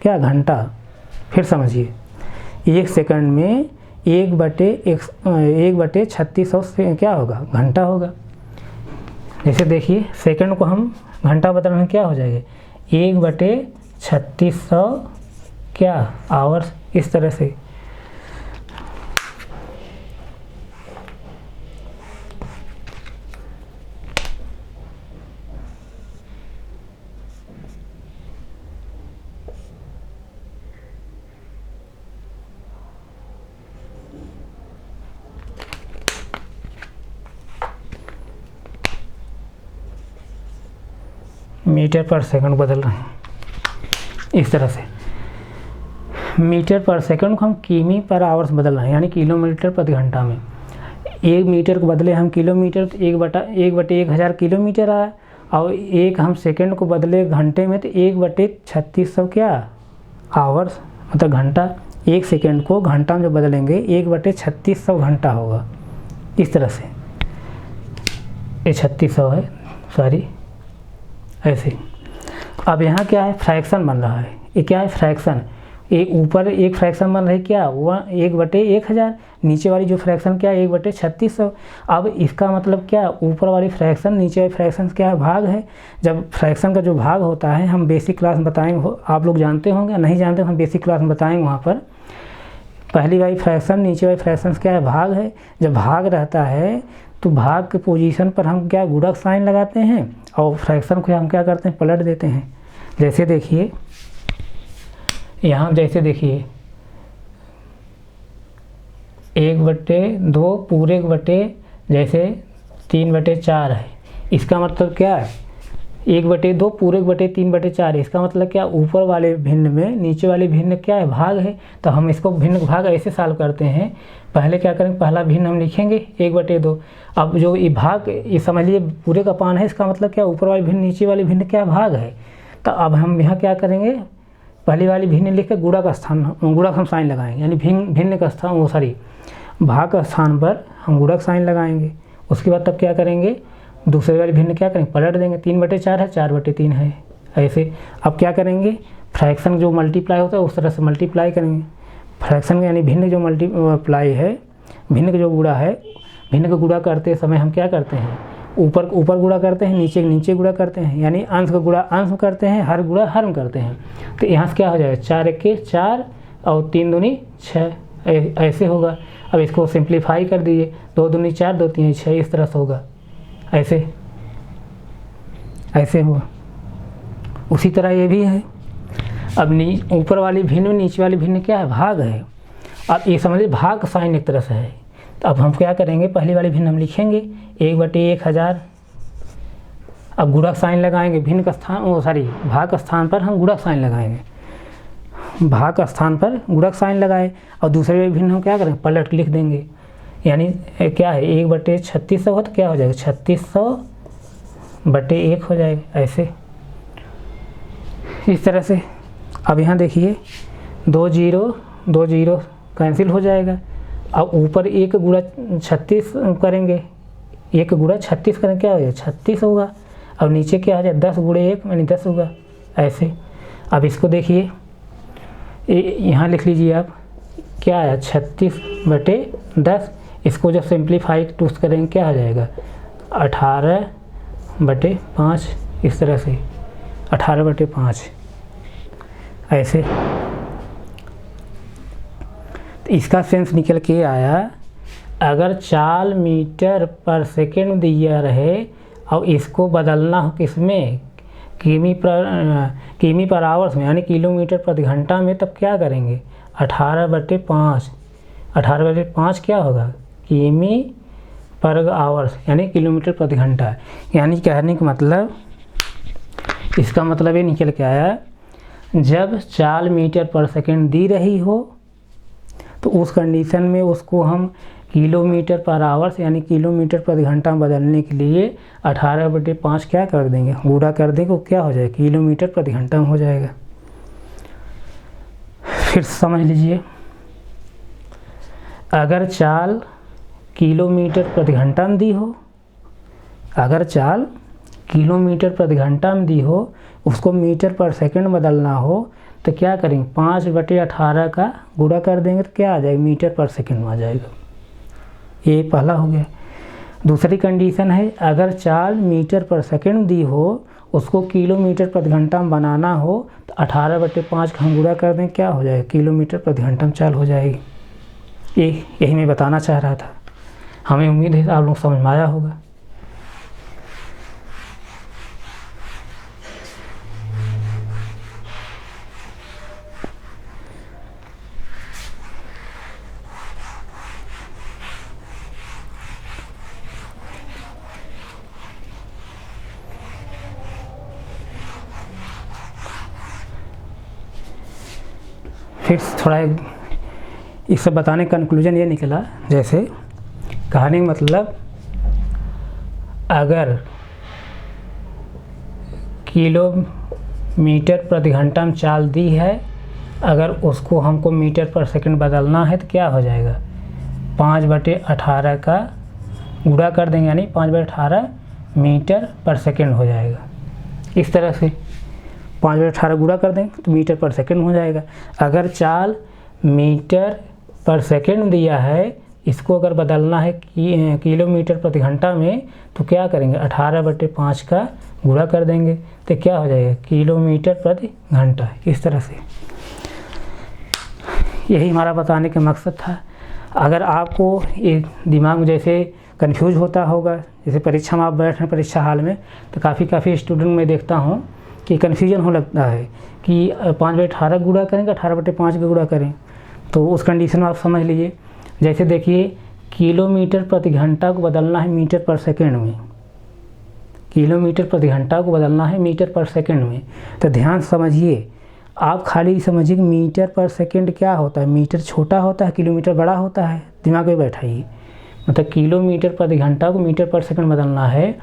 क्या घंटा। फिर समझिए 1 सेकंड में 1/3600 से क्या होगा घंटा होगा। जैसे देखिए सेकंड को हम घंटा बदलने में क्या हो जाएगा 1/3600 क्या आवर्स। इस तरह से मीटर पर सेकंड बदल रहे हैं। इस तरह से मीटर पर सेकंड को हम किमी पर आवर्स बदल रहे हैं, यानी किलोमीटर प्रति घंटा में। 1 मीटर को बदले हम किलोमीटर तो 1/1000 किलोमीटर आया। और एक हम सेकंड को बदले घंटे में तो 1/3600 क्या आवर्स मतलब घंटा। 1 सेकंड को घंटा में जो बदलेंगे 1/3600 घंटा होगा। इस तरह से ये 3600 है, सॉरी ऐसे। अब यहाँ क्या है फ्रैक्शन बन रहा है। ये क्या है फ्रैक्शन। एक ऊपर एक फ्रैक्शन बन रही क्या 1/1000, नीचे वाली जो फ्रैक्शन क्या 1/3600। अब इसका मतलब क्या ऊपर वाली फ्रैक्शन नीचे वाली फ्रैक्शन क्या है भाग है। जब फ्रैक्शन का जो भाग होता है हम बेसिक क्लास में बताएंगे, आप लोग जानते होंगे, नहीं जानते हम बेसिक क्लास में बताएंगे। वहाँ पर पहली वाली फ्रैक्शन नीचे वाली फ्रैक्शन क्या है भाग है। जब भाग रहता है तो भाग के पोजीशन पर हम क्या गुणक साइन लगाते हैं और फ्रैक्शन को हम क्या करते हैं पलट देते हैं। जैसे देखिए यहाँ जैसे देखिए 1/2 पूरे बटे जैसे 3/4 है। इसका मतलब क्या है 1/2 पूरे बटे 3/4। इसका मतलब क्या ऊपर वाले भिन्न में नीचे वाले भिन्न क्या है भाग है। तो हम इसको भिन्न भाग ऐसे सॉल्व करते हैं। पहले क्या करेंगे पहला भिन्न हम लिखेंगे 1/2। अब जो ये भाग ये समझ लीजिए पूरे का पान है, इसका मतलब क्या ऊपर वाले भिन्न नीचे वाले भिन्न क्या भाग है। तो अब हम यहाँ क्या करेंगे पहली वाली भिन्न लिख के गुणा का स्थान गुणक हम साइन लगाएंगे, यानी भिन्न का स्थान वो सॉरी भाग का स्थान पर हम गुणक साइन लगाएंगे। उसके बाद तब क्या करेंगे दूसरे वाली भिन्न क्या करेंगे पलट देंगे। 3/4 है 4/3 है ऐसे। अब क्या करेंगे फ्रैक्शन जो मल्टीप्लाई होता है उस तरह से मल्टीप्लाई करेंगे। फ्रैक्शन यानी भिन्न जो मल्टीप्लाई है, भिन्न का जो गुणा है, भिन्न का गुणा करते समय हम क्या करते हैं ऊपर गुणा करते हैं, नीचे गुणा करते हैं, यानी अंश का गुणा अंश में करते हैं, हर गुणा हर में करते हैं। तो यहाँ से क्या हो जाएगा 4 1 4 और 3 दूनी 6 ऐसे होगा। अब इसको सिंप्लीफाई कर दीजिए 2 दूनी 4 2 3 6 इस तरह से होगा ऐसे होगा। उसी तरह ये भी है। अब ऊपर वाली भिन्न में नीचे वाली भिन्न क्या है भाग है। अब ये समझिए भाग का साइन एक तरह से है। तो अब हम क्या करेंगे पहली वाली भिन्न हम लिखेंगे 1/1000। अब गुणक साइन लगाएंगे भिन्न का स्थान सॉरी भाग का स्थान पर हम गुणक साइन लगाएंगे। भाग का स्थान पर गुणक साइन लगाए और दूसरे वाली भिन्न हम क्या करेंगे पलट लिख देंगे। यानी क्या है 1/3600 हो तो क्या हो जाएगा 3600/1 हो जाएगा ऐसे इस तरह से। अब यहाँ देखिए 2 0 कैंसिल हो जाएगा। अब ऊपर 1 गुणा 36 करेंगे, 1 गुणा 36 करेंगे क्या हो जाएगा 36 होगा। अब नीचे क्या हो जाए 10 × 1 यानी 10 होगा ऐसे। अब इसको देखिए यहाँ लिख लीजिए आप क्या है 36/10। इसको जब सिंप्लीफाई टूस करेंगे क्या हो जाएगा 18/5, इस तरह से 18/5 ऐसे। तो इसका सेंस निकल के आया, अगर 4 मीटर पर सेकेंड दिया रहे और इसको बदलना हो किसमें, किमी पर आवर्स में यानी किलोमीटर प्रति घंटा में, तब क्या करेंगे 18/5। 18/5 क्या होगा किमी पर आवर्स यानी किलोमीटर प्रति घंटा। यानी कहने का मतलब, इसका मतलब ये निकल के आया, जब 4 मीटर पर सेकेंड दी रही हो तो उस कंडीशन में उसको हम किलोमीटर पर आवर्स यानी किलोमीटर प्रति घंटा बदलने के लिए 18/5 क्या कर देंगे, गुणा कर देंगे, वो क्या हो जाएगा किलोमीटर प्रति घंटा में हो जाएगा। फिर समझ लीजिए, अगर चाल किलोमीटर प्रति घंटा में दी हो, अगर चाल किलोमीटर प्रति घंटा में दी हो, उसको मीटर पर सेकंड बदलना हो तो क्या करेंगे 5/18 का गुणा कर देंगे तो क्या आ जाएगा मीटर पर सेकंड में आ जाएगा। ये पहला हो गया। दूसरी कंडीशन है, अगर चाल मीटर पर सेकंड दी हो, उसको किलोमीटर प्रति घंटा में बनाना हो तो 18/5 का हम गुणा कर दें, क्या हो जाएगा किलोमीटर प्रति घंटा में चाल हो जाएगी। यही मैं बताना चाह रहा था। हमें उम्मीद है आप लोग समझ में आया होगा। फिर थोड़ा इस सब बताने का कंक्लूजन ये निकला, जैसे कहानी मतलब अगर किलोमीटर प्रति घंटा में चाल दी है, अगर उसको हमको मीटर पर सेकंड बदलना है तो क्या हो जाएगा 5/18 का गुणा कर देंगे यानी 5/18 मीटर पर सेकंड हो जाएगा। इस तरह से 5/18 गुणा कर दें तो मीटर पर सेकंड हो जाएगा। अगर चाल मीटर पर सेकंड दिया है, इसको अगर बदलना है किलोमीटर प्रति घंटा में तो क्या करेंगे 18/5 का गुणा कर देंगे तो क्या हो जाएगा किलोमीटर प्रति घंटा। इस तरह से यही हमारा बताने का मकसद था। अगर आपको ये दिमाग में जैसे कंफ्यूज होता होगा, जैसे परीक्षा में आप बैठ रहे हैं परीक्षा हाल में, तो काफ़ी स्टूडेंट में देखता हूँ कि कन्फ्यूजन हो लगता है कि 5/18 गुणा करें कि 18/5 का गुणा करें। तो उस कंडीशन में आप समझ लीजिए, जैसे देखिए किलोमीटर प्रति घंटा को बदलना है मीटर पर सेकंड में, किलोमीटर प्रति घंटा को बदलना है मीटर पर सेकंड में। तो ध्यान समझिए, आप खाली समझिए कि मीटर पर सेकंड क्या होता है, मीटर छोटा होता है किलोमीटर बड़ा होता है, दिमाग में बैठाइए। मतलब किलोमीटर प्रति घंटा को मीटर पर सेकंड बदलना है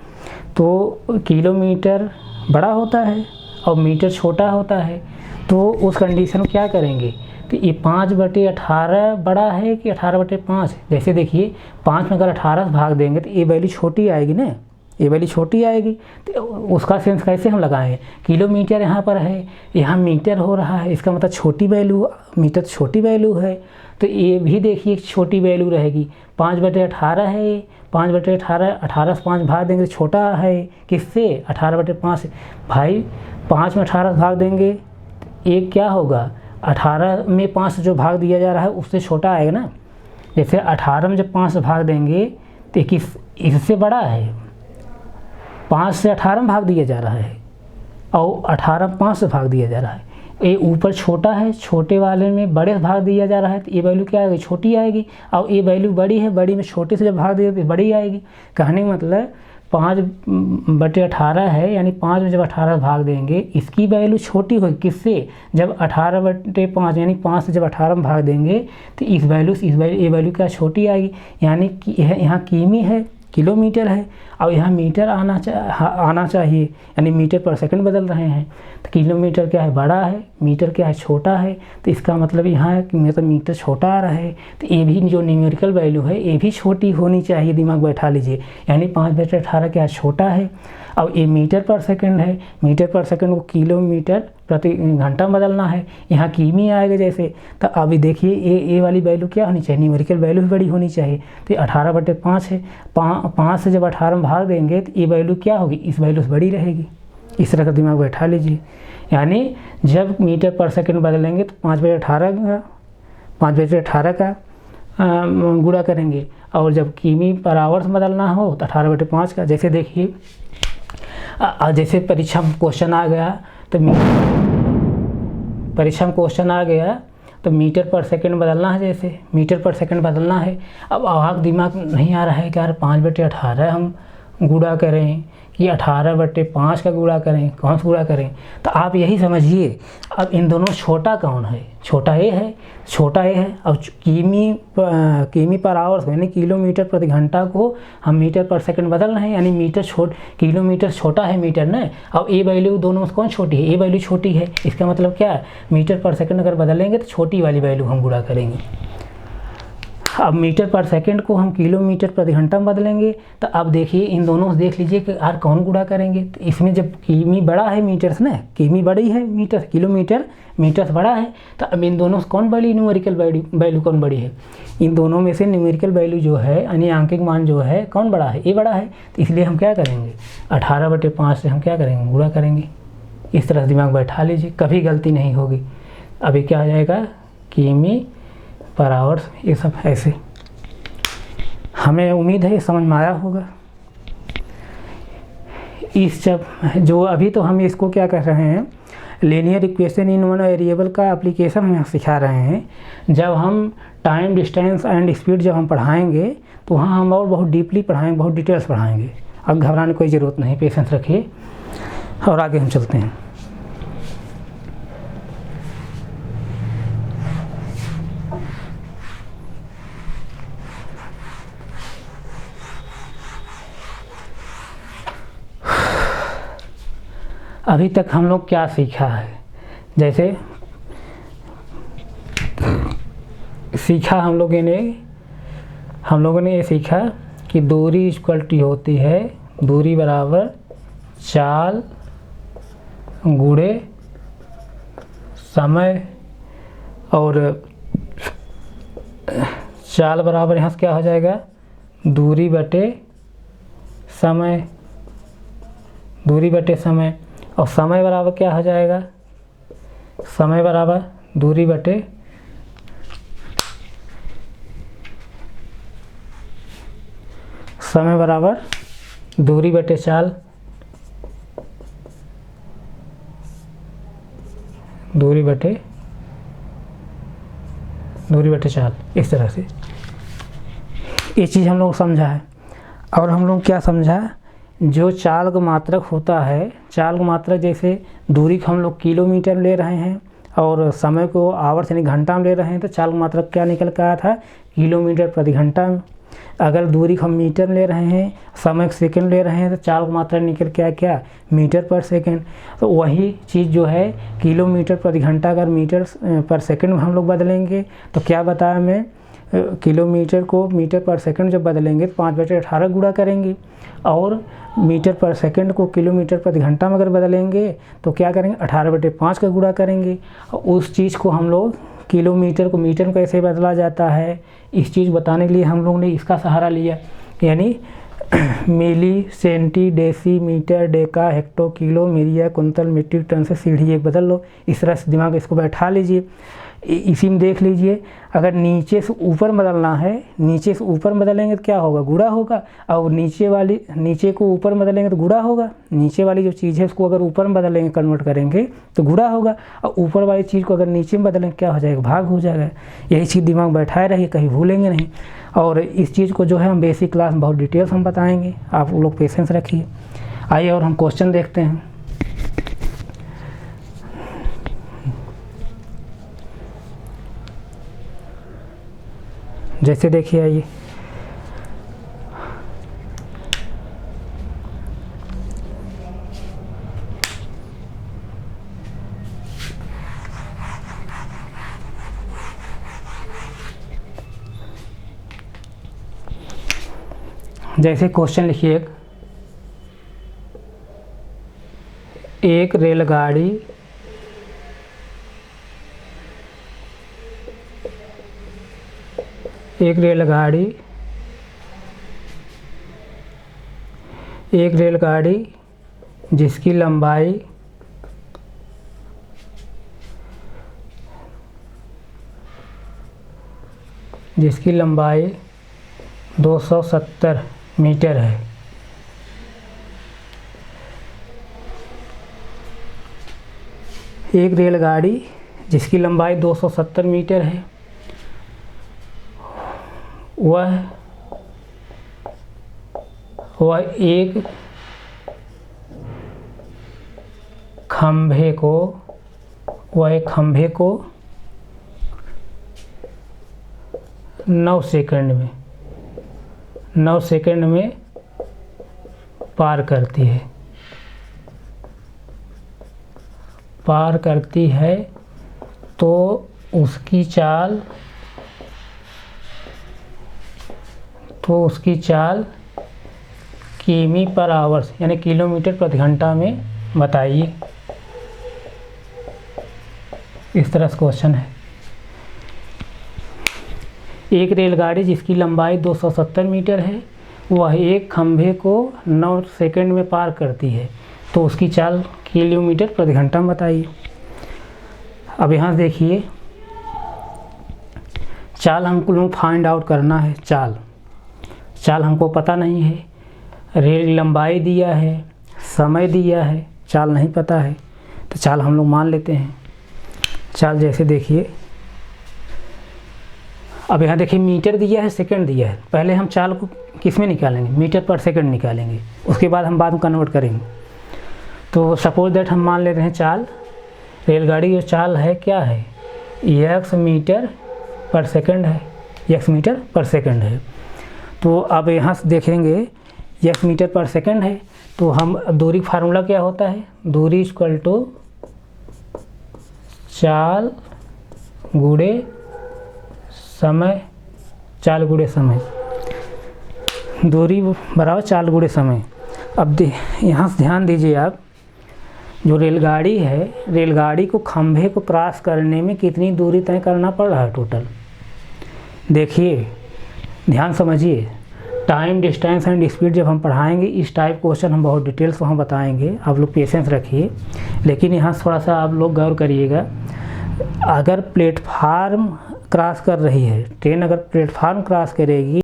तो किलोमीटर बड़ा होता है और मीटर छोटा होता है। तो उस कंडीशन में क्या करेंगे, तो ये 5/18 बड़ा है कि 18/5। जैसे देखिए 5 में अगर 18 भाग देंगे तो ये वैल्यू छोटी आएगी ना, ये वैल्यू छोटी आएगी। तो उसका सेंस कैसे हम लगाएं, किलोमीटर यहाँ पर है, यहाँ मीटर हो रहा है, इसका मतलब छोटी वैल्यू, मीटर छोटी वैल्यू है। तो ये भी देखिए छोटी वैल्यू रहेगी, 5/18 है ये, 5/18, 18 से 5 भाग देंगे तो छोटा है किससे 18/5। भाई 5 में 18 भाग देंगे एक क्या होगा 18 में 5 से जो भाग दिया जा रहा है उससे छोटा आएगा ना। जैसे 18 में जब 5 से भाग देंगे तो इससे बड़ा है, 5 से 18 में भाग दिया जा रहा है और 18 में 5 से भाग दिया जा रहा है। ये ऊपर छोटा है, छोटे वाले में बड़े भाग दिया जा रहा है तो ये वैल्यू क्या आएगी छोटी आएगी, और ये वैल्यू बड़ी है, बड़ी में छोटे से जब भाग दिया तो बड़ी आएगी। कहने का मतलब 5/18 है यानी 5 में जब 18 भाग देंगे इसकी वैल्यू छोटी होगी किससे, जब 18/5 यानी 5 से जब 18 में भाग देंगे तो इस वैल्यू ये वैल्यू क्या छोटी आएगी। यानी कि यहाँ किमी है, किलोमीटर है और यहाँ मीटर आना चाहिए, यानी मीटर पर सेकंड बदल रहे हैं। तो किलोमीटर क्या है बड़ा है, मीटर क्या है छोटा है। तो इसका मतलब यहाँ है कि मतलब मीटर छोटा आ रहा है, तो ये भी जो न्यूमेरिकल वैल्यू है ये भी छोटी होनी चाहिए, दिमाग बैठा लीजिए। यानी 5/18 क्या है छोटा है अब ये मीटर पर सेकंड है, मीटर पर सेकंड को किलोमीटर प्रति घंटा में बदलना है, यहाँ किमी आएगा जैसे। तो अभी देखिए ए वाली वैल्यू क्या होनी चाहिए, न्यूमेरिकल वैल्यू भी बड़ी होनी चाहिए। तो 18/5 है, 5 से जब 18 में भाग देंगे तो ये वैल्यू क्या होगी, इस वैल्यू से बड़ी रहेगी। इस तरह का दिमाग बैठा लीजिए। यानी जब मीटर पर सेकंड बदलेंगे तो 5/18 का गुणा करेंगे, और जब किमी पर आवर से बदलना हो तो 18/5 का। जैसे देखिए जैसे परीक्षा में क्वेश्चन आ गया तो मीटर पर सेकंड बदलना है, जैसे मीटर पर सेकंड बदलना है। अब आवाज़ दिमाग नहीं आ रहा है कि यार 5/18 हम गुणा करें कि 18/5 का गुणा करें, कौन सा गुणा करें। तो आप यही समझिए, अब इन दोनों छोटा कौन है, छोटा ए है। अब किमी पर आवर्स यानी किलोमीटर प्रति घंटा को हम मीटर पर सेकंड बदल रहे हैं, यानी किलोमीटर छोटा है मीटर ना। अब ए वैल्यू दोनों में कौन छोटी है, ए वैल्यू छोटी है। इसका मतलब क्या है, मीटर पर सेकंड अगर बदलेंगे तो छोटी वाली वैल्यू हम गुणा करेंगे। अब मीटर पर सेकंड को हम किलोमीटर प्रति घंटा में बदलेंगे। तो अब देखिए इन दोनों से देख लीजिए कि यार कौन गुणा करेंगे। तो इसमें जब किमी बड़ा है मीटर से ना, किमी बड़ी है मीटर, किलोमीटर मीटर से बड़ा है। तो अब इन दोनों से कौन बड़ी न्यूमेरिकल वैल्यू कौन बड़ी है, इन दोनों में से न्यूमेरिकल वैल्यू जो है यानी आंकिक मान जो है कौन बड़ा है, ये बड़ा है। तो इसलिए हम क्या करेंगे, 18/5 से हम क्या करेंगे, गुणा करेंगे। इस तरह दिमाग बैठा लीजिए, कभी गलती नहीं होगी। अभी क्या हो जाएगा, किमी पर आवर्स, ये सब ऐसे। हमें उम्मीद है समझ में आया होगा। इस जो अभी तो हम इसको क्या कर रहे हैं, linear equation in one variable का एप्लीकेशन हम सिखा रहे हैं। जब हम टाइम, डिस्टेंस एंड स्पीड जब हम पढ़ाएंगे तो वहाँ हम और बहुत डीपली पढ़ाएंगे, बहुत डिटेल्स पढ़ाएंगे। अब घबराने की कोई ज़रूरत नहीं, पेशेंस रखिए और आगे हम चलते हैं। अभी तक हम लोग क्या सीखा है, जैसे सीखा हम लोगों ने ये सीखा कि दूरी इक्वलिटी होती है, दूरी बराबर चाल गुणे समय, और चाल बराबर यहाँ से क्या हो जाएगा, दूरी बटे समय, दूरी बटे समय, और समय बराबर क्या हो जाएगा, समय बराबर दूरी बटे समय बराबर दूरी बटे चाल, दूरी बटे चाल। इस तरह से ये चीज़ हम लोग समझा है। और हम लोग क्या समझा, जो चाल का मात्रक होता है, चाल का मात्रक जैसे दूरी को हम लोग किलोमीटर ले रहे हैं और समय को आवर्स यानी घंटा में ले रहे हैं, तो चाल का मात्रक क्या निकल कर आया था, किलोमीटर प्रति घंटा में। अगर दूरी को हम मीटर ले रहे हैं, समय को सेकंड ले रहे हैं, तो चाल का मात्रक निकल के क्या, मीटर पर सेकंड। तो वही चीज़ जो है किलोमीटर प्रति घंटा अगर मीटर पर सेकंड में हम लोग बदलेंगे तो क्या बताया मैं, किलोमीटर को मीटर पर सेकंड जब बदलेंगे तो 5/18 गुणा करेंगे, और मीटर पर सेकंड को किलोमीटर प्रति घंटा में अगर बदलेंगे तो क्या करेंगे, 18/5 का गुणा करेंगे। और उस चीज़ को हम लोग किलोमीटर को मीटर में कैसे बदला जाता है, इस चीज़ बताने के लिए हम लोग ने इसका सहारा लिया, यानी milli, centi, deci, metre, deca, hecto, kilo, myria, कुंतल, मीट्रिक टन से सीढ़ी एक बदल लो। इस तरह से दिमाग इसको बैठा लीजिए। इसी में देख लीजिए, अगर नीचे से ऊपर बदलना है, नीचे से ऊपर बदलेंगे तो क्या होगा, गुणा होगा, और नीचे को ऊपर बदलेंगे तो गुणा होगा। नीचे वाली जो चीज़ है उसको अगर ऊपर में बदलेंगे, कन्वर्ट करेंगे तो गुणा होगा, और ऊपर वाली चीज़ को अगर नीचे में बदलेंगे क्या हो जाएगा, भाग हो जाएगा। यही चीज़ दिमाग बैठाए रहिए, कहीं भूलेंगे नहीं। और इस चीज़ को जो है हम बेसिक क्लास में बहुत डिटेल्स हम बताएंगे, आप लोग पेशेंस रखिए। आइए और हम क्वेश्चन देखते हैं। जैसे देखिए, आइए जैसे क्वेश्चन लिखिए, एक रेलगाड़ी जिसकी लंबाई 270 मीटर है। एक रेलगाड़ी जिसकी लंबाई 270 मीटर है, वह एक खंभे को 9 सेकंड में पार करती है तो उसकी चाल किमी पर आवर्स यानी किलोमीटर प्रति घंटा में बताइए। इस तरह से क्वेश्चन है। एक रेलगाड़ी जिसकी लंबाई 270 मीटर है, वह एक खंभे को 9 सेकंड में पार करती है तो उसकी चाल किलोमीटर प्रति घंटा में बताइए। अब यहाँ देखिए, चाल हमको फाइंड आउट करना है। चाल हमको पता नहीं है, रेल लंबाई दिया है, समय दिया है, चाल नहीं पता है, तो चाल हम लोग मान लेते हैं। चाल जैसे देखिए, अब यहाँ देखिए मीटर दिया है, सेकंड दिया है। पहले हम चाल को किस में निकालेंगे? मीटर पर सेकंड निकालेंगे, उसके बाद हम बाद में कन्वर्ट करेंगे। तो सपोज दैट हम मान लेते हैं चाल, रेलगाड़ी की चाल है क्या है? x मीटर पर सेकंड है। तो अब यहाँ से देखेंगे x मीटर पर सेकंड है, तो हम दूरी फार्मूला क्या होता है? दूरी इक्वल टू चाल गुणे समय, दूरी बराबर चाल गुणे समय। अब यहाँ से ध्यान दीजिए आप, जो रेलगाड़ी है, रेलगाड़ी को खंभे को क्रॉस करने में कितनी दूरी तय करना पड़ रहा है टोटल? देखिए, ध्यान समझिए। टाइम, डिस्टेंस एंड स्पीड जब हम पढ़ाएंगे, इस टाइप क्वेश्चन हम बहुत डिटेल्स वहाँ बताएंगे, आप लोग पेशेंस रखिए। लेकिन यहाँ थोड़ा सा आप लोग गौर करिएगा, अगर प्लेटफार्म क्रॉस कर रही है ट्रेन, अगर प्लेटफार्म क्रॉस करेगी